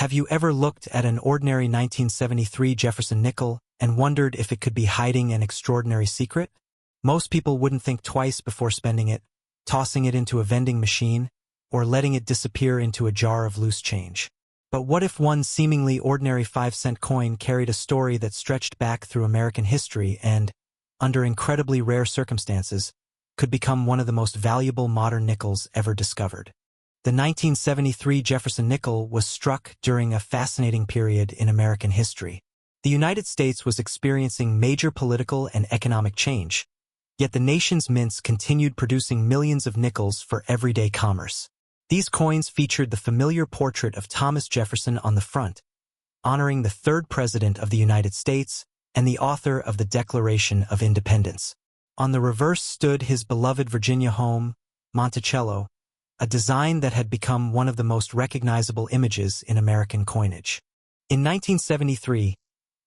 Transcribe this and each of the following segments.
Have you ever looked at an ordinary 1973 Jefferson nickel and wondered if it could be hiding an extraordinary secret? Most people wouldn't think twice before spending it, tossing it into a vending machine, or letting it disappear into a jar of loose change. But what if one seemingly ordinary 5-cent coin carried a story that stretched back through American history and, under incredibly rare circumstances, could become one of the most valuable modern nickels ever discovered? The 1973 Jefferson nickel was struck during a fascinating period in American history. The United States was experiencing major political and economic change, yet the nation's mints continued producing millions of nickels for everyday commerce. These coins featured the familiar portrait of Thomas Jefferson on the front, honoring the third President of the United States and the author of the Declaration of Independence. On the reverse stood his beloved Virginia home, Monticello, a design that had become one of the most recognizable images in American coinage. In 1973,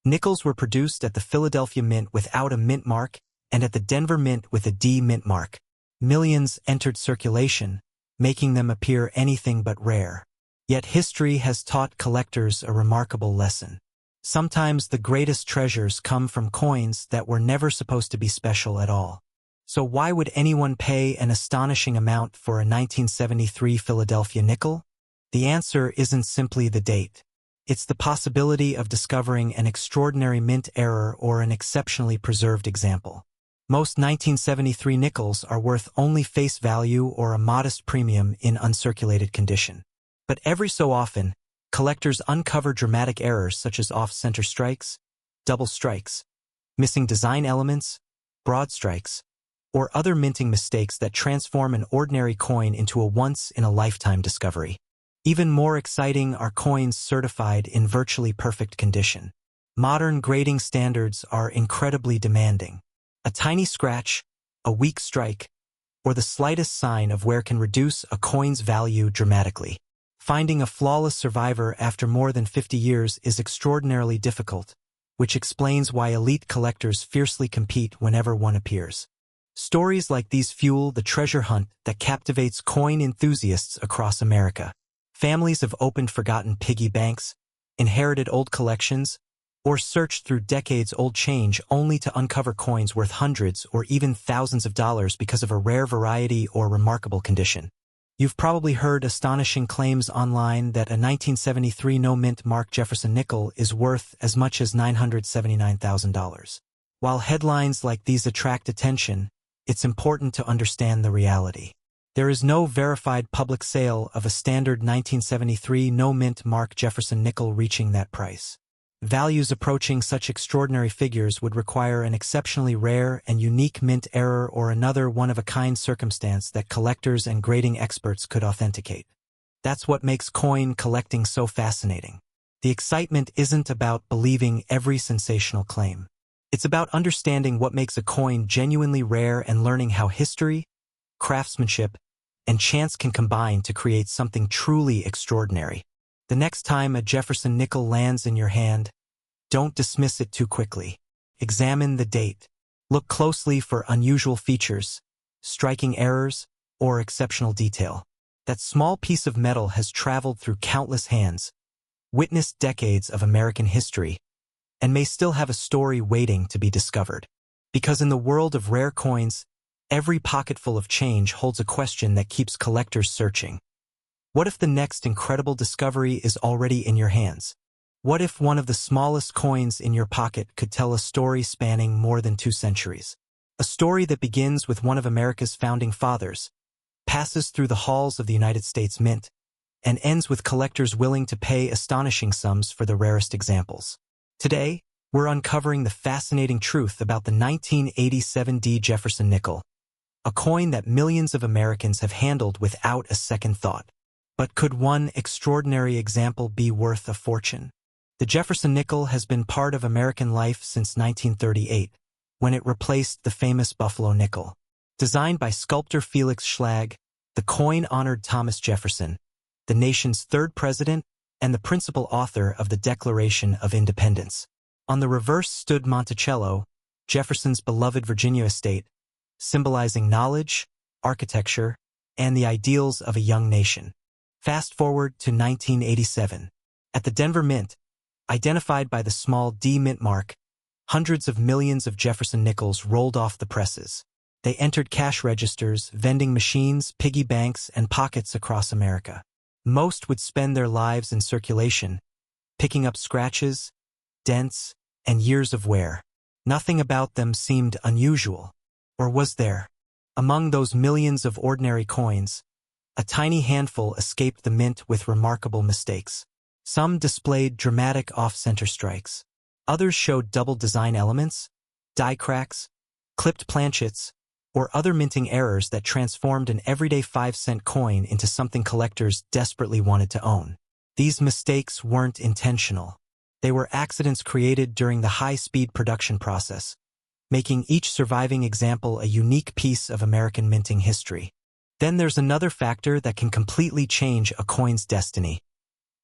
nickels were produced at the Philadelphia Mint without a mint mark and at the Denver Mint with a D mint mark. Millions entered circulation, making them appear anything but rare. Yet history has taught collectors a remarkable lesson. Sometimes the greatest treasures come from coins that were never supposed to be special at all. So why would anyone pay an astonishing amount for a 1973 Philadelphia nickel? The answer isn't simply the date. It's the possibility of discovering an extraordinary mint error or an exceptionally preserved example. Most 1973 nickels are worth only face value or a modest premium in uncirculated condition. But every so often, collectors uncover dramatic errors such as off-center strikes, double strikes, missing design elements, broad strikes, or other minting mistakes that transform an ordinary coin into a once-in-a-lifetime discovery. Even more exciting are coins certified in virtually perfect condition. Modern grading standards are incredibly demanding. A tiny scratch, a weak strike, or the slightest sign of wear can reduce a coin's value dramatically. Finding a flawless survivor after more than 50 years is extraordinarily difficult, which explains why elite collectors fiercely compete whenever one appears. Stories like these fuel the treasure hunt that captivates coin enthusiasts across America. Families have opened forgotten piggy banks, inherited old collections, or searched through decades-old change only to uncover coins worth hundreds or even thousands of dollars because of a rare variety or remarkable condition. You've probably heard astonishing claims online that a 1973 no-mint mark Jefferson nickel is worth as much as $979,000. While headlines like these attract attention, it's important to understand the reality. There is no verified public sale of a standard 1973 no-mint mark Jefferson nickel reaching that price. Values approaching such extraordinary figures would require an exceptionally rare and unique mint error or another one-of-a-kind circumstance that collectors and grading experts could authenticate. That's what makes coin collecting so fascinating. The excitement isn't about believing every sensational claim. It's about understanding what makes a coin genuinely rare and learning how history, craftsmanship, and chance can combine to create something truly extraordinary. The next time a Jefferson nickel lands in your hand, don't dismiss it too quickly. Examine the date. Look closely for unusual features, striking errors, or exceptional detail. That small piece of metal has traveled through countless hands, witnessed decades of American history, and may still have a story waiting to be discovered. Because in the world of rare coins, every pocketful of change holds a question that keeps collectors searching. What if the next incredible discovery is already in your hands? What if one of the smallest coins in your pocket could tell a story spanning more than 2 centuries? A story that begins with one of America's founding fathers, passes through the halls of the United States Mint, and ends with collectors willing to pay astonishing sums for the rarest examples. Today, we're uncovering the fascinating truth about the 1987 D. Jefferson nickel, a coin that millions of Americans have handled without a second thought. But could one extraordinary example be worth a fortune? The Jefferson nickel has been part of American life since 1938, when it replaced the famous Buffalo nickel. Designed by sculptor Felix Schlag, the coin honored Thomas Jefferson, the nation's third president and the principal author of the Declaration of Independence. On the reverse stood Monticello, Jefferson's beloved Virginia estate, symbolizing knowledge, architecture, and the ideals of a young nation. Fast forward to 1987. At the Denver Mint, identified by the small D mint mark, hundreds of millions of Jefferson Nickels rolled off the presses. They entered cash registers, vending machines, piggy banks, and pockets across America. Most would spend their lives in circulation, picking up scratches, dents, and years of wear. Nothing about them seemed unusual. Or was there? Among those millions of ordinary coins, a tiny handful escaped the mint with remarkable mistakes. Some displayed dramatic off-center strikes. Others showed double design elements, die cracks, clipped planchets, or other minting errors that transformed an everyday 5-cent coin into something collectors desperately wanted to own. These mistakes weren't intentional. They were accidents created during the high-speed production process, making each surviving example a unique piece of American minting history. Then there's another factor that can completely change a coin's destiny.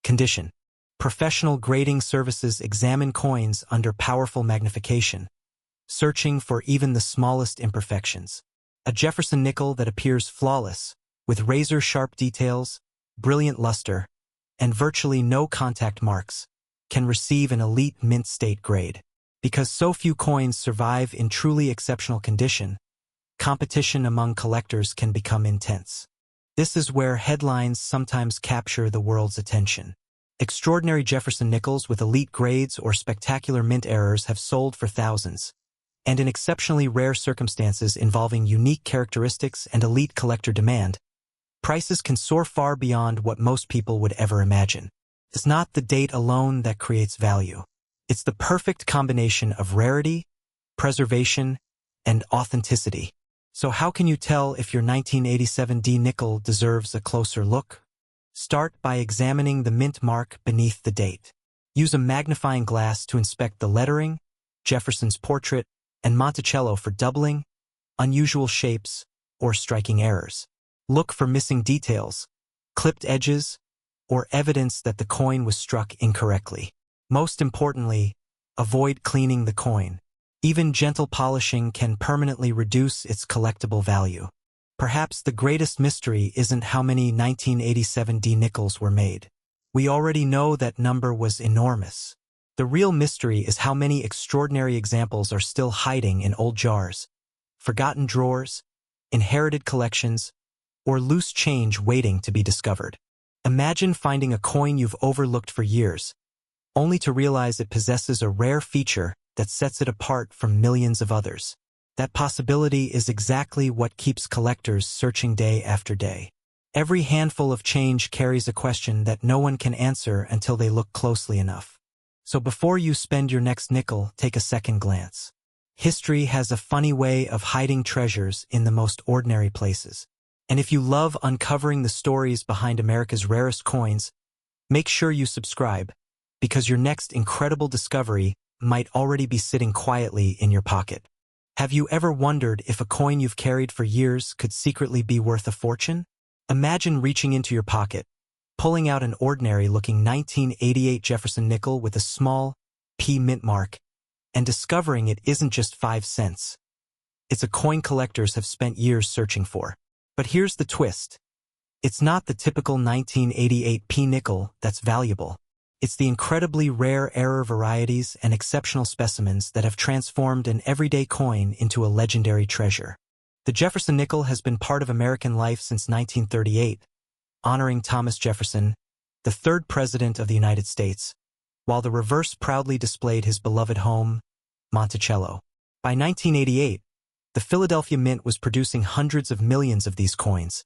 Condition. Professional grading services examine coins under powerful magnification, searching for even the smallest imperfections. A Jefferson nickel that appears flawless, with razor-sharp details, brilliant luster, and virtually no contact marks, can receive an elite mint state grade. Because so few coins survive in truly exceptional condition, competition among collectors can become intense. This is where headlines sometimes capture the world's attention. Extraordinary Jefferson Nickels with elite grades or spectacular mint errors have sold for thousands. And in exceptionally rare circumstances involving unique characteristics and elite collector demand, prices can soar far beyond what most people would ever imagine. It's not the date alone that creates value. It's the perfect combination of rarity, preservation, and authenticity. So how can you tell if your 1987 D nickel deserves a closer look? Start by examining the mint mark beneath the date. Use a magnifying glass to inspect the lettering, Jefferson's portrait, and Monticello for doubling, unusual shapes, or striking errors. Look for missing details, clipped edges, or evidence that the coin was struck incorrectly. Most importantly, avoid cleaning the coin. Even gentle polishing can permanently reduce its collectible value. Perhaps the greatest mystery isn't how many 1987 D nickels were made. We already know that number was enormous. The real mystery is how many extraordinary examples are still hiding in old jars, forgotten drawers, inherited collections, or loose change waiting to be discovered. Imagine finding a coin you've overlooked for years, only to realize it possesses a rare feature that sets it apart from millions of others. That possibility is exactly what keeps collectors searching day after day. Every handful of change carries a question that no one can answer until they look closely enough. So before you spend your next nickel, take a second glance. History has a funny way of hiding treasures in the most ordinary places. And if you love uncovering the stories behind America's rarest coins, make sure you subscribe, because your next incredible discovery might already be sitting quietly in your pocket. Have you ever wondered if a coin you've carried for years could secretly be worth a fortune? Imagine reaching into your pocket, pulling out an ordinary-looking 1988 Jefferson nickel with a small P mint mark, and discovering it isn't just 5 cents. It's a coin collectors have spent years searching for. But here's the twist. It's not the typical 1988 P nickel that's valuable. It's the incredibly rare error varieties and exceptional specimens that have transformed an everyday coin into a legendary treasure. The Jefferson nickel has been part of American life since 1938, honoring Thomas Jefferson, the third president of the United States, while the reverse proudly displayed his beloved home, Monticello. By 1988, the Philadelphia Mint was producing hundreds of millions of these coins,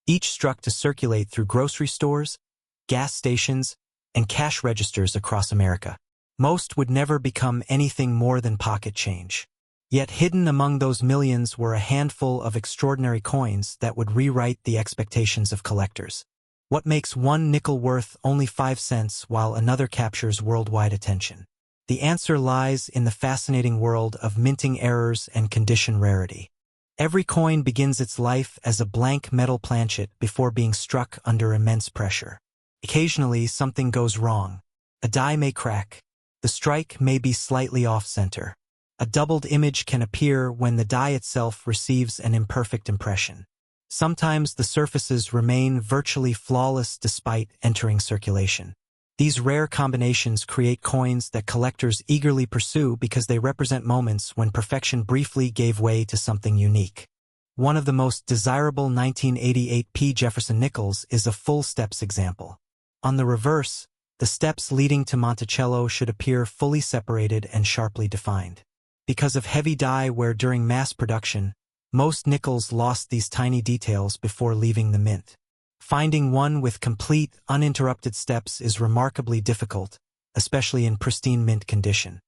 each struck to circulate through grocery stores, gas stations, and cash registers across America. Most would never become anything more than pocket change. Yet hidden among those millions were a handful of extraordinary coins that would rewrite the expectations of collectors. What makes one nickel worth only 5 cents while another captures worldwide attention? The answer lies in the fascinating world of minting errors and condition rarity. Every coin begins its life as a blank metal planchet before being struck under immense pressure. Occasionally, something goes wrong. A die may crack. The strike may be slightly off-center. A doubled image can appear when the die itself receives an imperfect impression. Sometimes the surfaces remain virtually flawless despite entering circulation. These rare combinations create coins that collectors eagerly pursue because they represent moments when perfection briefly gave way to something unique. One of the most desirable 1988 P. Jefferson Nickels is a full steps example. On the reverse, the steps leading to Monticello should appear fully separated and sharply defined. Because of heavy dye wear during mass production, most nickels lost these tiny details before leaving the mint. Finding one with complete, uninterrupted steps is remarkably difficult, especially in pristine mint condition.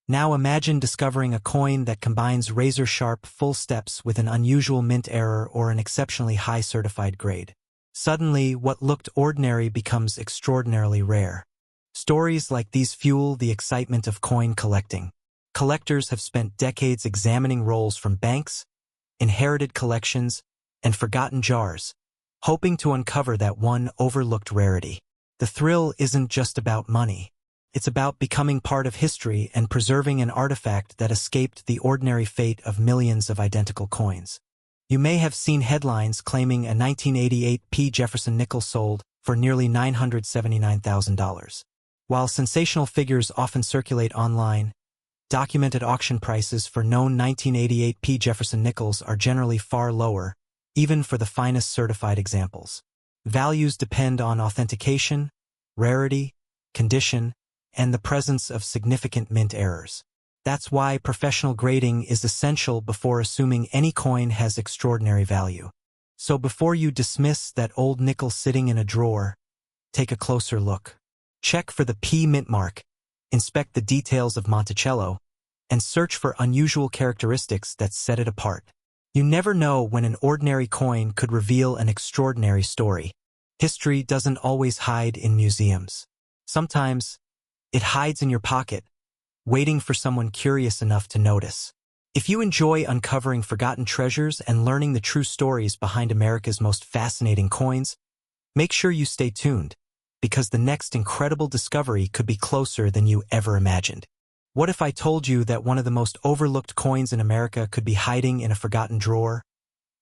Now imagine discovering a coin that combines razor-sharp full steps with an unusual mint error or an exceptionally high certified grade. Suddenly, what looked ordinary becomes extraordinarily rare. Stories like these fuel the excitement of coin collecting. Collectors have spent decades examining rolls from banks, inherited collections, and forgotten jars, hoping to uncover that one overlooked rarity. The thrill isn't just about money. It's about becoming part of history and preserving an artifact that escaped the ordinary fate of millions of identical coins. You may have seen headlines claiming a 1988 P. Jefferson Nickels sold for nearly $979,000. While sensational figures often circulate online, documented auction prices for known 1988 P. Jefferson Nickels are generally far lower, even for the finest certified examples. Values depend on authentication, rarity, condition, and the presence of significant mint errors. That's why professional grading is essential before assuming any coin has extraordinary value. So before you dismiss that old nickel sitting in a drawer, take a closer look. Check for the P mint mark, inspect the details of Monticello, and search for unusual characteristics that set it apart. You never know when an ordinary coin could reveal an extraordinary story. History doesn't always hide in museums. Sometimes, it hides in your pocket, waiting for someone curious enough to notice. If you enjoy uncovering forgotten treasures and learning the true stories behind America's most fascinating coins, make sure you stay tuned, because the next incredible discovery could be closer than you ever imagined. What if I told you that one of the most overlooked coins in America could be hiding in a forgotten drawer,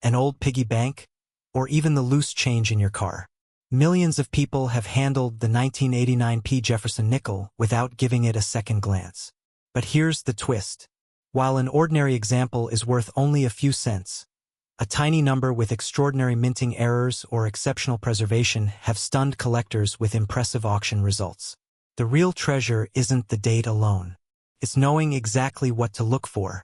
an old piggy bank, or even the loose change in your car? Millions of people have handled the 1989 P. Jefferson nickel without giving it a second glance. But here's the twist. While an ordinary example is worth only a few cents, a tiny number with extraordinary minting errors or exceptional preservation have stunned collectors with impressive auction results. The real treasure isn't the date alone. It's knowing exactly what to look for.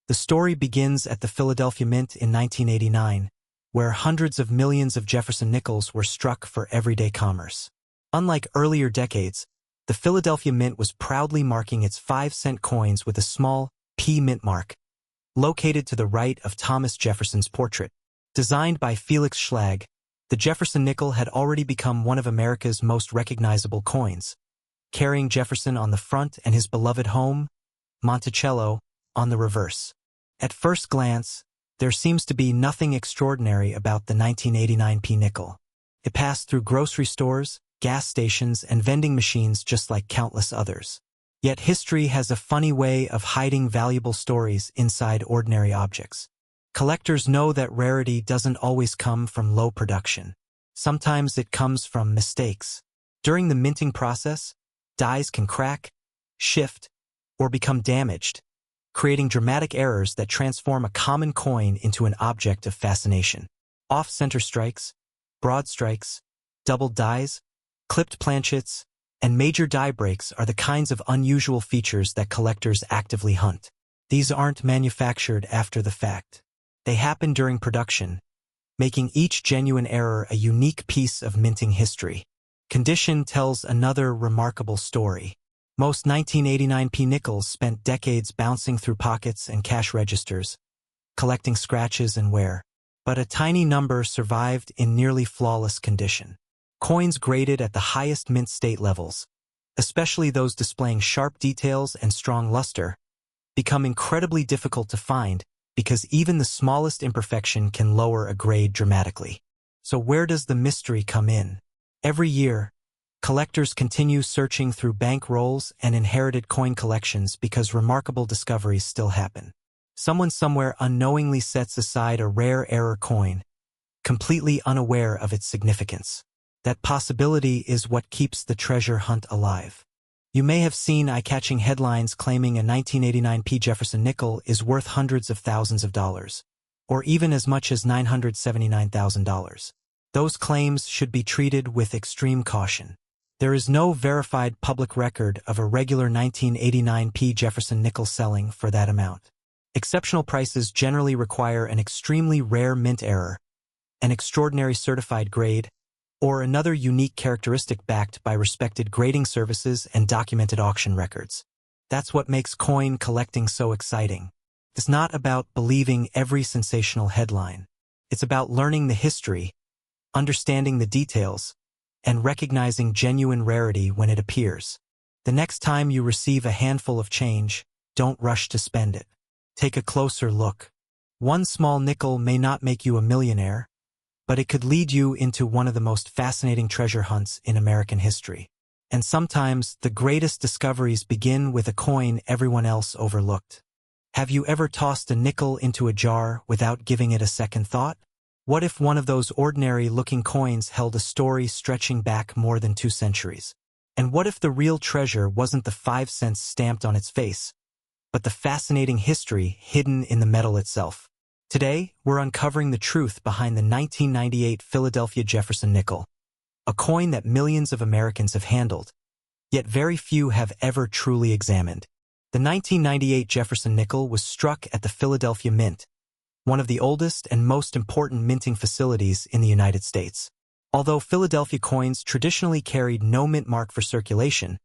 The story begins at the Philadelphia Mint in 1989, where hundreds of millions of Jefferson Nickels were struck for everyday commerce. Unlike earlier decades, the Philadelphia Mint was proudly marking its 5-cent coins with a small P mint mark, located to the right of Thomas Jefferson's portrait. Designed by Felix Schlag, the Jefferson nickel had already become one of America's most recognizable coins, carrying Jefferson on the front and his beloved home, Monticello, on the reverse. At first glance, there seems to be nothing extraordinary about the 1989 P nickel. It passed through grocery stores, gas stations, and vending machines just like countless others. Yet history has a funny way of hiding valuable stories inside ordinary objects. Collectors know that rarity doesn't always come from low production. Sometimes it comes from mistakes. During the minting process, dies can crack, shift, or become damaged, creating dramatic errors that transform a common coin into an object of fascination. Off-center strikes, broad strikes, doubled dies, clipped planchets, and major die breaks are the kinds of unusual features that collectors actively hunt. These aren't manufactured after the fact. They happen during production, making each genuine error a unique piece of minting history. Condition tells another remarkable story. Most 1989 P nickels spent decades bouncing through pockets and cash registers, collecting scratches and wear. But a tiny number survived in nearly flawless condition. Coins graded at the highest mint state levels, especially those displaying sharp details and strong luster, become incredibly difficult to find because even the smallest imperfection can lower a grade dramatically. So where does the mystery come in? Every year, collectors continue searching through bank rolls and inherited coin collections because remarkable discoveries still happen. Someone somewhere unknowingly sets aside a rare error coin, completely unaware of its significance. That possibility is what keeps the treasure hunt alive. You may have seen eye-catching headlines claiming a 1989 Jefferson nickel is worth hundreds of thousands of dollars, or even as much as $979,000. Those claims should be treated with extreme caution. There is no verified public record of a regular 1989 Jefferson nickel selling for that amount. Exceptional prices generally require an extremely rare mint error, an extraordinary certified grade, or another unique characteristic backed by respected grading services and documented auction records. That's what makes coin collecting so exciting. It's not about believing every sensational headline. It's about learning the history, understanding the details, and recognizing genuine rarity when it appears. The next time you receive a handful of change, don't rush to spend it. Take a closer look. One small nickel may not make you a millionaire, but it could lead you into one of the most fascinating treasure hunts in American history. And sometimes the greatest discoveries begin with a coin everyone else overlooked. Have you ever tossed a nickel into a jar without giving it a second thought? What if one of those ordinary-looking coins held a story stretching back more than 2 centuries? And what if the real treasure wasn't the 5 cents stamped on its face, but the fascinating history hidden in the metal itself? Today, we're uncovering the truth behind the 1998 Philadelphia Jefferson nickel, a coin that millions of Americans have handled, yet very few have ever truly examined. The 1998 Jefferson nickel was struck at the Philadelphia Mint, one of the oldest and most important minting facilities in the United States. Although Philadelphia coins traditionally carried no mint mark for circulation,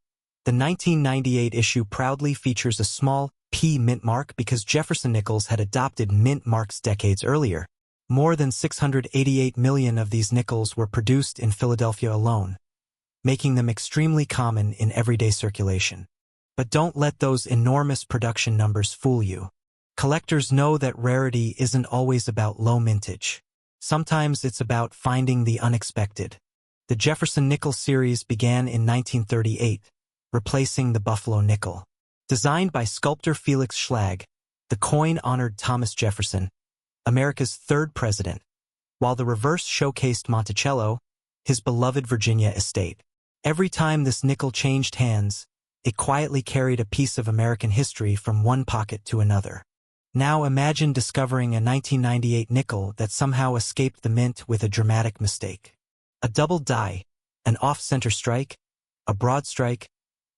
the 1998 issue proudly features a small P mint mark because Jefferson Nickels had adopted mint marks decades earlier. More than 688 million of these nickels were produced in Philadelphia alone, making them extremely common in everyday circulation. But don't let those enormous production numbers fool you. Collectors know that rarity isn't always about low mintage. Sometimes it's about finding the unexpected. The Jefferson Nickel series began in 1938, replacing the Buffalo nickel. Designed by sculptor Felix Schlag, the coin honored Thomas Jefferson, America's 3rd president, while the reverse showcased Monticello, his beloved Virginia estate. Every time this nickel changed hands, it quietly carried a piece of American history from one pocket to another. Now imagine discovering a 1998 nickel that somehow escaped the mint with a dramatic mistake. A double die, an off-center strike, a broad strike,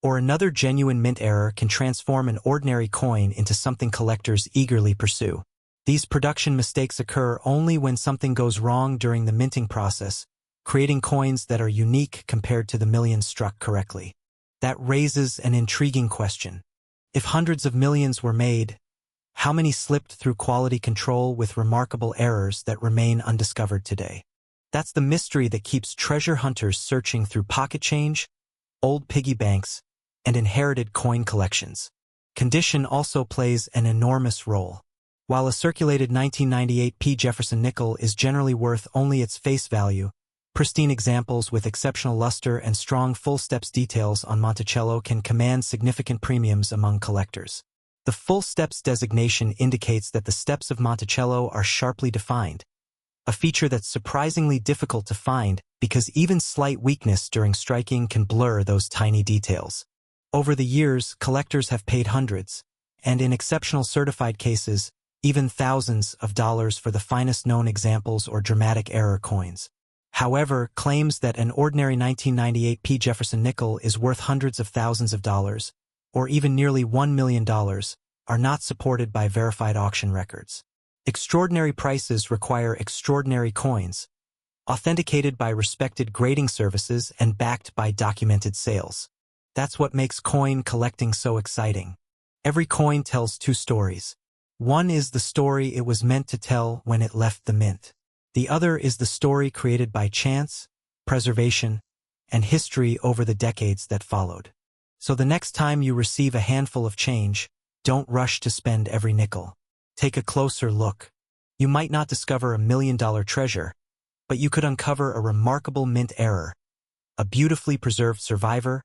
or another genuine mint error can transform an ordinary coin into something collectors eagerly pursue. These production mistakes occur only when something goes wrong during the minting process, creating coins that are unique compared to the millions struck correctly. That raises an intriguing question. If hundreds of millions were made, how many slipped through quality control with remarkable errors that remain undiscovered today? That's the mystery that keeps treasure hunters searching through pocket change, old piggy banks, and inherited coin collections. Condition also plays an enormous role. While a circulated 1998 Jefferson nickel is generally worth only its face value, pristine examples with exceptional luster and strong full steps details on Monticello can command significant premiums among collectors. The full steps designation indicates that the steps of Monticello are sharply defined, a feature that's surprisingly difficult to find because even slight weakness during striking can blur those tiny details. Over the years, collectors have paid hundreds, and in exceptional certified cases, even thousands of dollars for the finest known examples or dramatic error coins. However, claims that an ordinary 1998 Jefferson nickel is worth hundreds of thousands of dollars, or even nearly $1 million, are not supported by verified auction records. Extraordinary prices require extraordinary coins, authenticated by respected grading services and backed by documented sales. That's what makes coin collecting so exciting. Every coin tells 2 stories. One is the story it was meant to tell when it left the mint. The other is the story created by chance, preservation, and history over the decades that followed. So the next time you receive a handful of change, don't rush to spend every nickel. Take a closer look. You might not discover $1 million treasure, but you could uncover a remarkable mint error, a beautifully preserved survivor,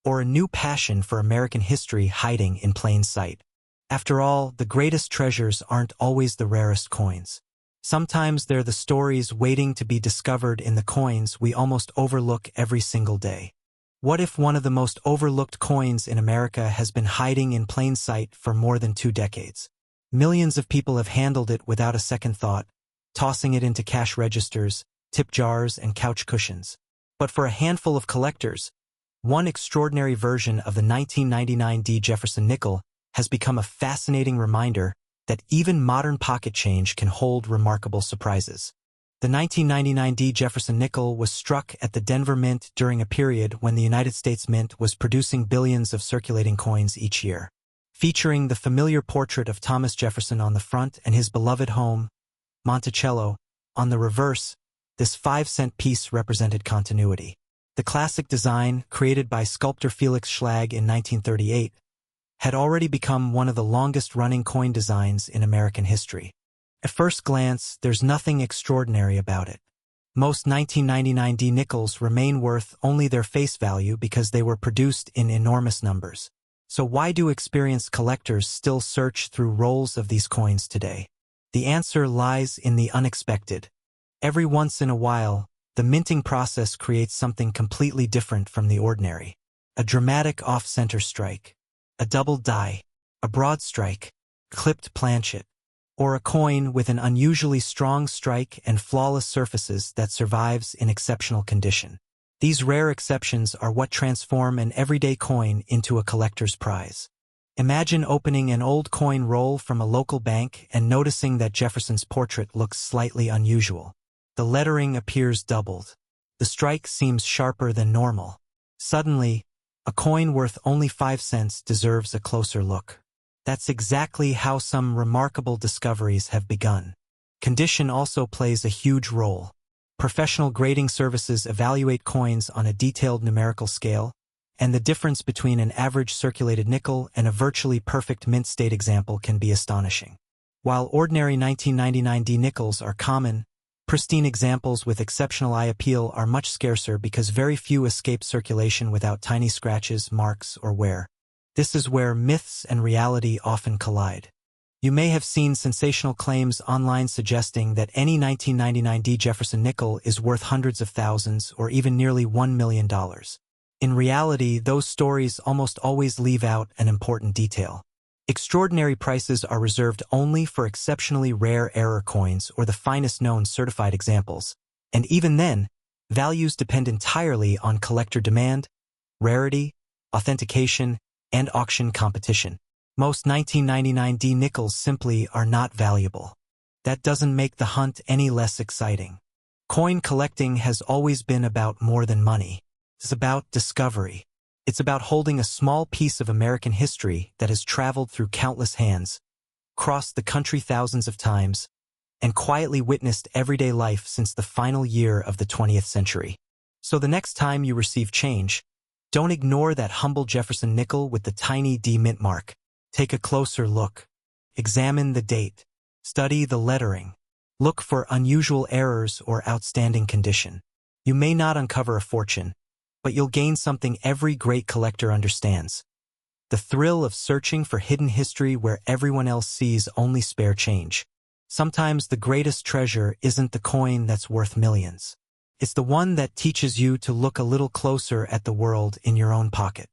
or a new passion for American history hiding in plain sight. After all, the greatest treasures aren't always the rarest coins. Sometimes they're the stories waiting to be discovered in the coins we almost overlook every single day. What if one of the most overlooked coins in America has been hiding in plain sight for more than 2 decades? Millions of people have handled it without a second thought, tossing it into cash registers, tip jars, and couch cushions. But for a handful of collectors, one extraordinary version of the 1999 Jefferson nickel has become a fascinating reminder that even modern pocket change can hold remarkable surprises. The 1999 Jefferson nickel was struck at the Denver Mint during a period when the United States Mint was producing billions of circulating coins each year. Featuring the familiar portrait of Thomas Jefferson on the front and his beloved home, Monticello, on the reverse, this 5-cent piece represented continuity. The classic design, created by sculptor Felix Schlag in 1938, had already become one of the longest-running coin designs in American history. At first glance, there's nothing extraordinary about it. Most 1999 nickels remain worth only their face value because they were produced in enormous numbers. So why do experienced collectors still search through rolls of these coins today? The answer lies in the unexpected. Every once in a while, the minting process creates something completely different from the ordinary. A dramatic off-center strike, a double die, a broad strike, clipped planchet, or a coin with an unusually strong strike and flawless surfaces that survives in exceptional condition. These rare exceptions are what transform an everyday coin into a collector's prize. Imagine opening an old coin roll from a local bank and noticing that Jefferson's portrait looks slightly unusual. The lettering appears doubled. The strike seems sharper than normal. Suddenly, a coin worth only 5 cents deserves a closer look. That's exactly how some remarkable discoveries have begun. Condition also plays a huge role. Professional grading services evaluate coins on a detailed numerical scale, and the difference between an average circulated nickel and a virtually perfect mint state example can be astonishing. While ordinary 1999 nickels are common, pristine examples with exceptional eye appeal are much scarcer because very few escape circulation without tiny scratches, marks, or wear. This is where myths and reality often collide. You may have seen sensational claims online suggesting that any 1999 Jefferson nickel is worth hundreds of thousands or even nearly $1 million. In reality, those stories almost always leave out an important detail. Extraordinary prices are reserved only for exceptionally rare error coins or the finest known certified examples, and even then, values depend entirely on collector demand, rarity, authentication, and auction competition. Most 1999 nickels simply are not valuable. That doesn't make the hunt any less exciting. Coin collecting has always been about more than money. It's about discovery. It's about holding a small piece of American history that has traveled through countless hands, crossed the country thousands of times, and quietly witnessed everyday life since the final year of the 20th century. So the next time you receive change, don't ignore that humble Jefferson nickel with the tiny D mint mark. Take a closer look. Examine the date. Study the lettering. Look for unusual errors or outstanding condition. You may not uncover a fortune, but you'll gain something every great collector understands. The thrill of searching for hidden history where everyone else sees only spare change. Sometimes the greatest treasure isn't the coin that's worth millions. It's the one that teaches you to look a little closer at the world in your own pocket.